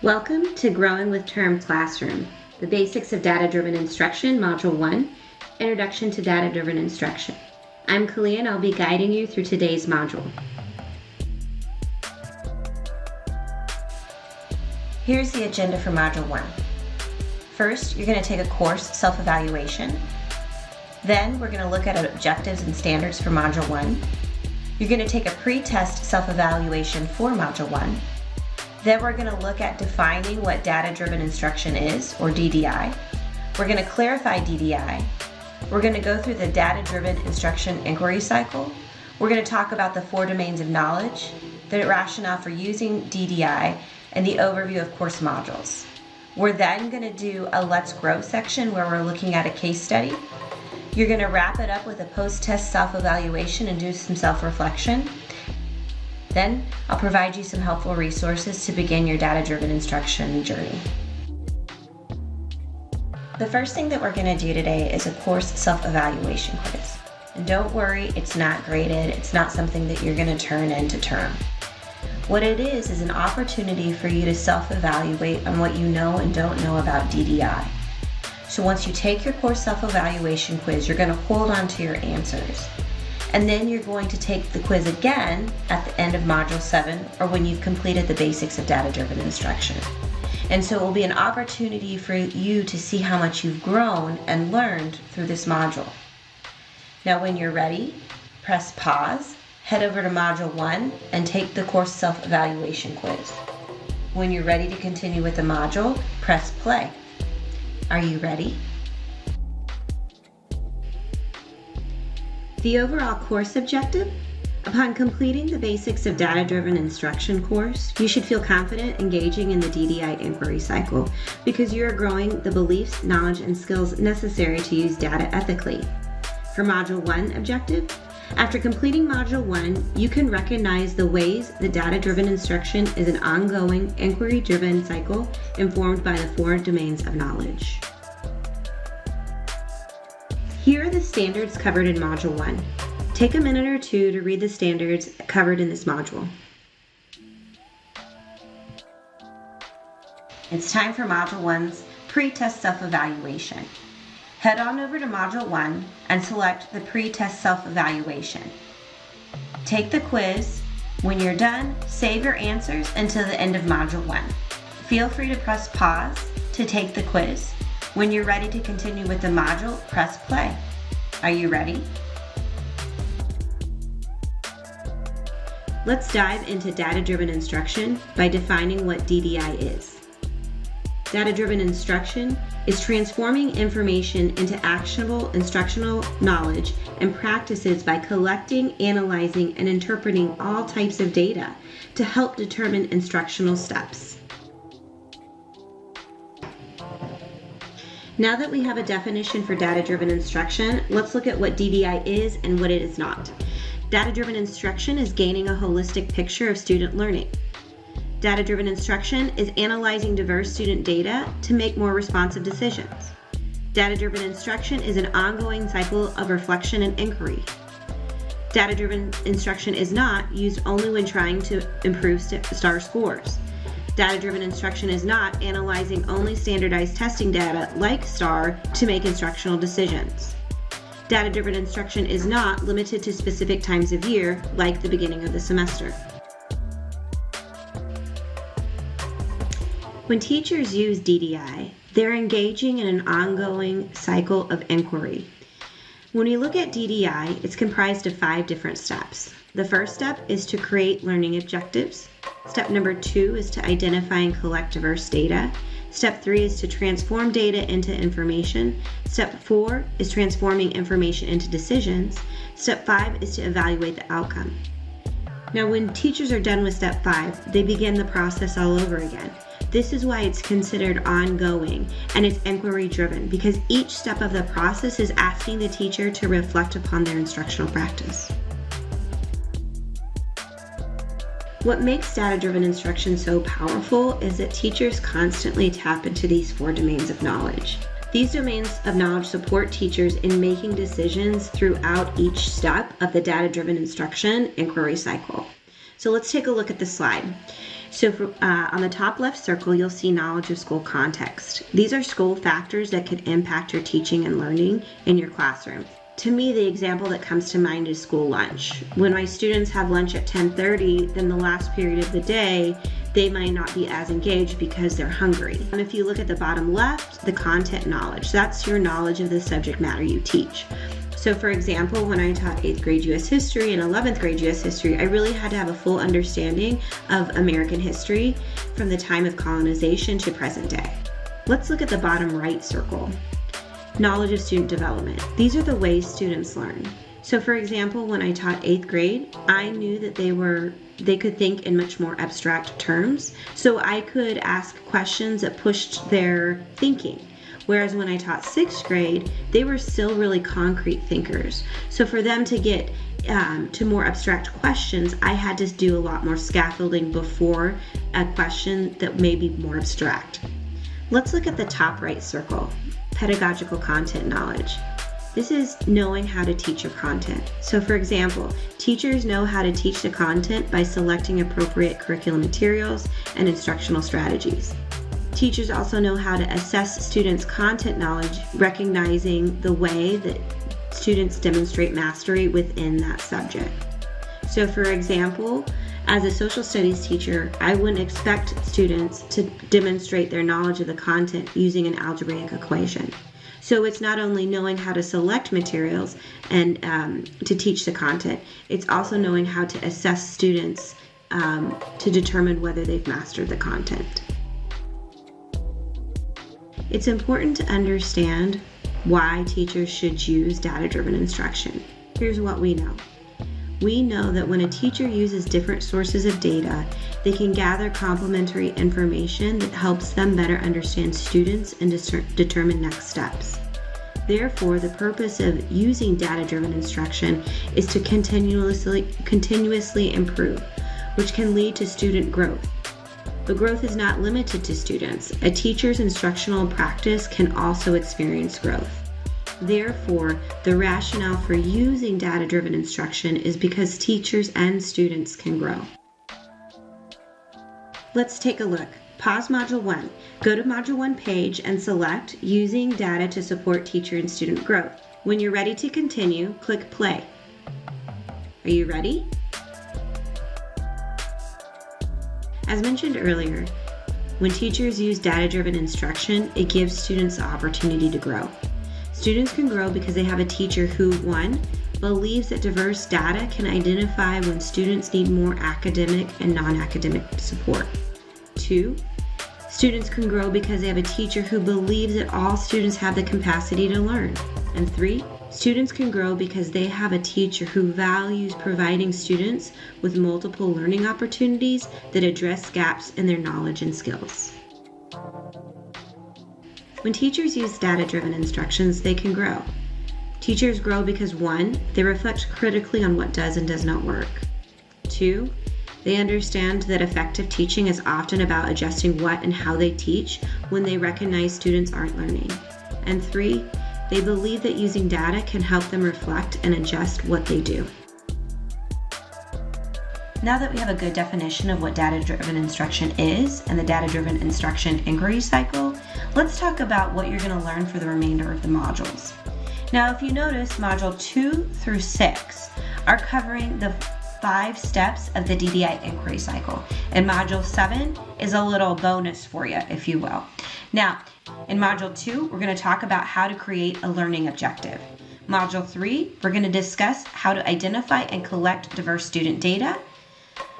Welcome to Growing with Term Classroom, the Basics of Data-Driven Instruction, Module 1, Introduction to Data-Driven Instruction. I'm Kalia and I'll be guiding you through today's module. Here's the agenda for Module 1. First, you're going to take a course self-evaluation. Then we're going to look at objectives and standards for Module 1. You're going to take a pre-test self-evaluation for Module 1. Then we're going to look at defining what data-driven instruction is, or DDI. We're going to clarify DDI. We're going to go through the data-driven instruction inquiry cycle. We're going to talk about the 4 domains of knowledge, the rationale for using DDI, and the overview of course modules. We're then going to do a Let's Grow section where we're looking at a case study. You're going to wrap it up with a post-test self-evaluation and do some self-reflection. Then I'll provide you some helpful resources to begin your data-driven instruction journey. The first thing that we're going to do today is a course self-evaluation quiz. And don't worry, it's not graded. It's not something that you're going to turn into term. What it is an opportunity for you to self-evaluate on what you know and don't know about DDI. So once you take your course self-evaluation quiz, you're going to hold on to your answers. And then you're going to take the quiz again at the end of Module 7 or when you've completed the basics of data-driven instruction. And so it will be an opportunity for you to see how much you've grown and learned through this module. Now when you're ready, press pause, head over to Module 1 and take the course self-evaluation quiz. When you're ready to continue with the module, press play. Are you ready? The overall course objective: upon completing the Basics of Data-Driven Instruction course, you should feel confident engaging in the DDI inquiry cycle because you are growing the beliefs, knowledge, and skills necessary to use data ethically. For Module 1 objective, after completing Module 1, you can recognize the ways that data-driven instruction is an ongoing, inquiry-driven cycle informed by the 4 domains of knowledge. Here are the standards covered in Module 1. Take a minute or two to read the standards covered in this module. It's time for Module 1's pre-test self-evaluation. Head on over to Module 1 and select the pre-test self-evaluation. Take the quiz. When you're done, save your answers until the end of Module 1. Feel free to press pause to take the quiz. When you're ready to continue with the module, press play. Are you ready? Let's dive into data-driven instruction by defining what DDI is. Data-driven instruction is transforming information into actionable instructional knowledge and practices by collecting, analyzing, and interpreting all types of data to help determine instructional steps. Now that we have a definition for data-driven instruction, let's look at what DDI is and what it is not. Data-driven instruction is gaining a holistic picture of student learning. Data-driven instruction is analyzing diverse student data to make more responsive decisions. Data-driven instruction is an ongoing cycle of reflection and inquiry. Data-driven instruction is not used only when trying to improve STAR scores. Data-driven instruction is not analyzing only standardized testing data like STAR to make instructional decisions. Data-driven instruction is not limited to specific times of year like the beginning of the semester. When teachers use DDI, they're engaging in an ongoing cycle of inquiry. When you look at DDI, it's comprised of 5 different steps. The first step is to create learning objectives. Step number 2 is to identify and collect diverse data. Step 3 is to transform data into information. Step 4 is transforming information into decisions. Step 5 is to evaluate the outcome. Now, when teachers are done with step 5, they begin the process all over again. This is why it's considered ongoing and it's inquiry driven, because each step of the process is asking the teacher to reflect upon their instructional practice. What makes data-driven instruction so powerful is that teachers constantly tap into these 4 domains of knowledge. These domains of knowledge support teachers in making decisions throughout each step of the data-driven instruction inquiry cycle. So let's take a look at the slide. So on the top left circle, you'll see knowledge of school context. These are school factors that could impact your teaching and learning in your classroom. To me, the example that comes to mind is school lunch. When my students have lunch at 10:30, then the last period of the day, they might not be as engaged because they're hungry. And if you look at the bottom left, the content knowledge, that's your knowledge of the subject matter you teach. So for example, when I taught 8th grade U.S. history and 11th grade U.S. history, I really had to have a full understanding of American history from the time of colonization to present day. Let's look at the bottom right circle. Knowledge of student development. These are the ways students learn. So for example, when I taught 8th grade, I knew that they could think in much more abstract terms, so I could ask questions that pushed their thinking. Whereas when I taught 6th grade, they were still really concrete thinkers. So for them to get to more abstract questions, I had to do a lot more scaffolding before a question that may be more abstract. Let's look at the top right circle, pedagogical content knowledge. This is knowing how to teach your content. So for example, teachers know how to teach the content by selecting appropriate curriculum materials and instructional strategies. Teachers also know how to assess students' content knowledge, recognizing the way that students demonstrate mastery within that subject. So for example, as a social studies teacher, I wouldn't expect students to demonstrate their knowledge of the content using an algebraic equation. So it's not only knowing how to select materials and to teach the content, it's also knowing how to assess students to determine whether they've mastered the content. It's important to understand why teachers should use data-driven instruction. Here's what we know. We know that when a teacher uses different sources of data, they can gather complementary information that helps them better understand students and determine next steps. Therefore, the purpose of using data-driven instruction is to continuously improve, which can lead to student growth. But growth is not limited to students. A teacher's instructional practice can also experience growth. Therefore, the rationale for using data-driven instruction is because teachers and students can grow. Let's take a look. Pause Module 1. Go to Module 1 page and select Using Data to Support Teacher and Student Growth. When you're ready to continue, click Play. Are you ready? As mentioned earlier, when teachers use data-driven instruction, it gives students the opportunity to grow. Students can grow because they have a teacher who, 1, believes that diverse data can identify when students need more academic and non-academic support. 2, students can grow because they have a teacher who believes that all students have the capacity to learn. And 3, students can grow because they have a teacher who values providing students with multiple learning opportunities that address gaps in their knowledge and skills. When teachers use data-driven instructions, they can grow. Teachers grow because 1, they reflect critically on what does and does not work. 2, they understand that effective teaching is often about adjusting what and how they teach when they recognize students aren't learning. And 3, they believe that using data can help them reflect and adjust what they do. Now that we have a good definition of what data-driven instruction is and the data-driven instruction inquiry cycle, let's talk about what you're going to learn for the remainder of the modules. Now, if you notice, Module 2 through 6 are covering the 5 steps of the DDI inquiry cycle, and Module 7 is a little bonus for you, if you will. Now, in Module 2, we're going to talk about how to create a learning objective. Module 3, we're going to discuss how to identify and collect diverse student data.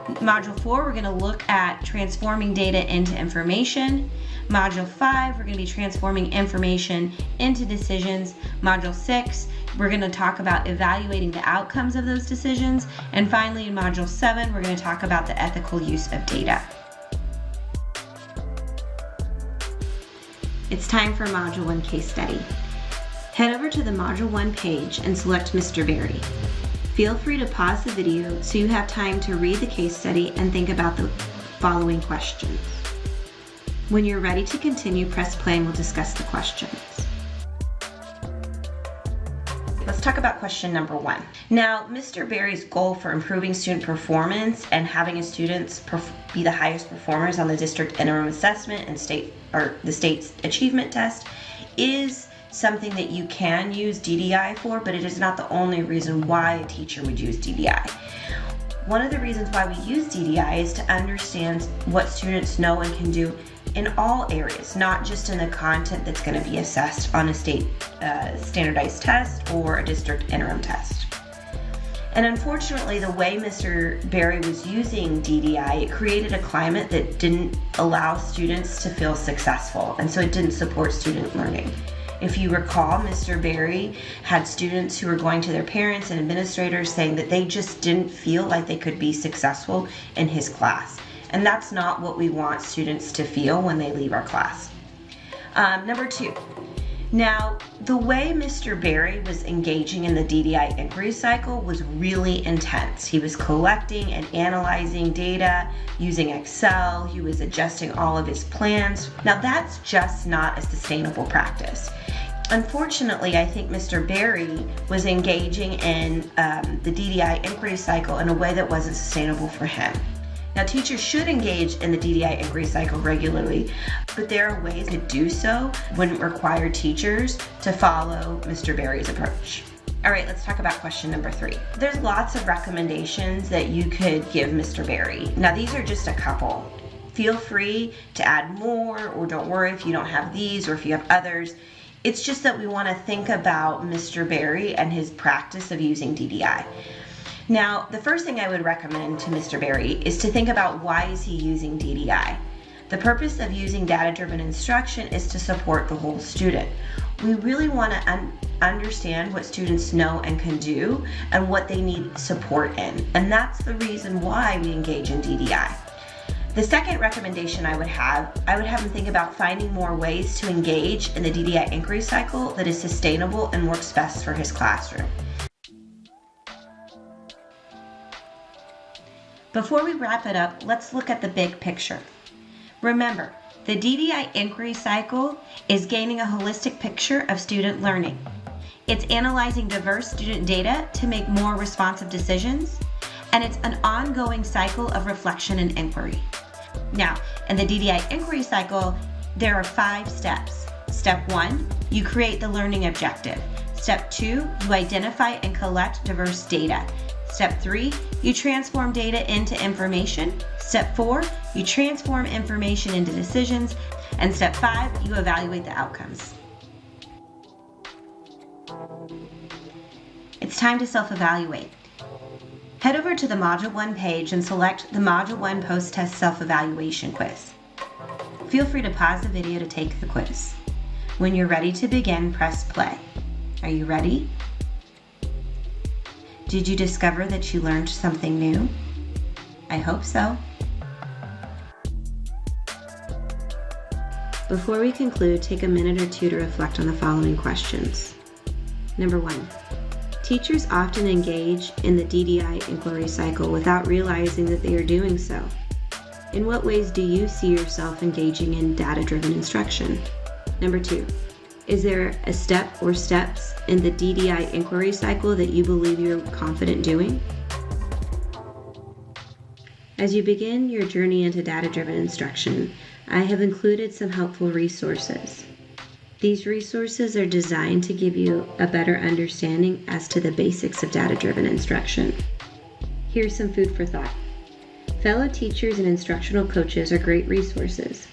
Module 4, we're going to look at transforming data into information. Module 5, we're going to be transforming information into decisions. Module 6, we're going to talk about evaluating the outcomes of those decisions. And finally, in Module 7, we're going to talk about the ethical use of data. It's time for Module 1 case study. Head over to the Module 1 page and select Mr. Berry. Feel free to pause the video so you have time to read the case study and think about the following questions. When you're ready to continue, press play and we'll discuss the questions. let's talk about question number 1. Now, Mr. Berry's goal for improving student performance and having his students be the highest performers on the district interim assessment and the state's achievement test is something that you can use DDI for, but it is not the only reason why a teacher would use DDI. One of the reasons why we use DDI is to understand what students know and can do in all areas, not just in the content that's going to be assessed on a state standardized test or a district interim test. And unfortunately, the way Mr. Berry was using DDI, it created a climate that didn't allow students to feel successful, and so it didn't support student learning. If you recall, Mr. Berry had students who were going to their parents and administrators saying that they just didn't feel like they could be successful in his class. And that's not what we want students to feel when they leave our class. Number 2. Now, the way Mr. Berry was engaging in the DDI inquiry cycle was really intense. He was collecting and analyzing data using Excel. He was adjusting all of his plans. Now, that's just not a sustainable practice. Unfortunately, I think Mr. Berry was engaging in the DDI inquiry cycle in a way that wasn't sustainable for him. Now, teachers should engage in the DDI inquiry cycle regularly, but there are ways to do so wouldn't require teachers to follow Mr. Berry's approach. All right, let's talk about question number 3. There's lots of recommendations that you could give Mr. Berry. Now, these are just a couple. Feel free to add more, or don't worry if you don't have these or if you have others. It's just that we want to think about Mr. Berry and his practice of using DDI. Now, the first thing I would recommend to Mr. Berry is to think about why is he using DDI. The purpose of using data-driven instruction is to support the whole student. We really want to understand what students know and can do and what they need support in, and that's the reason why we engage in DDI. The second recommendation I would have him think about finding more ways to engage in the DDI inquiry cycle that is sustainable and works best for his classroom. Before we wrap it up, let's look at the big picture. Remember, the DDI inquiry cycle is gaining a holistic picture of student learning. It's analyzing diverse student data to make more responsive decisions, and it's an ongoing cycle of reflection and inquiry. Now, in the DDI inquiry cycle, there are 5 steps. Step 1, you create the learning objective. Step 2, you identify and collect diverse data. Step 3, you transform data into information. Step 4, you transform information into decisions. And step 5, you evaluate the outcomes. It's time to self-evaluate. Head over to the Module 1 page and select the Module 1 Post-Test Self-Evaluation quiz. Feel free to pause the video to take the quiz. When you're ready to begin, press play. Are you ready? Did you discover that you learned something new? I hope so. Before we conclude, take a minute or two to reflect on the following questions. Number 1, teachers often engage in the DDI inquiry cycle without realizing that they are doing so. In what ways do you see yourself engaging in data-driven instruction? Number 2, is there a step or steps in the DDI inquiry cycle that you believe you're confident doing? As you begin your journey into data-driven instruction, I have included some helpful resources. These resources are designed to give you a better understanding as to the basics of data-driven instruction. Here's some food for thought. Fellow teachers and instructional coaches are great resources.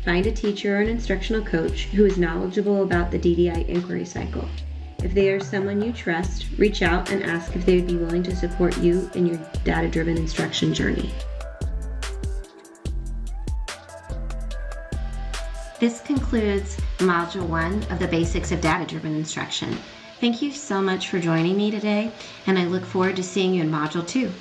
Find a teacher or an instructional coach who is knowledgeable about the DDI inquiry cycle. If they are someone you trust, reach out and ask if they would be willing to support you in your data-driven instruction journey. This concludes Module 1 of the Basics of Data-Driven Instruction. Thank you so much for joining me today, and I look forward to seeing you in Module 2.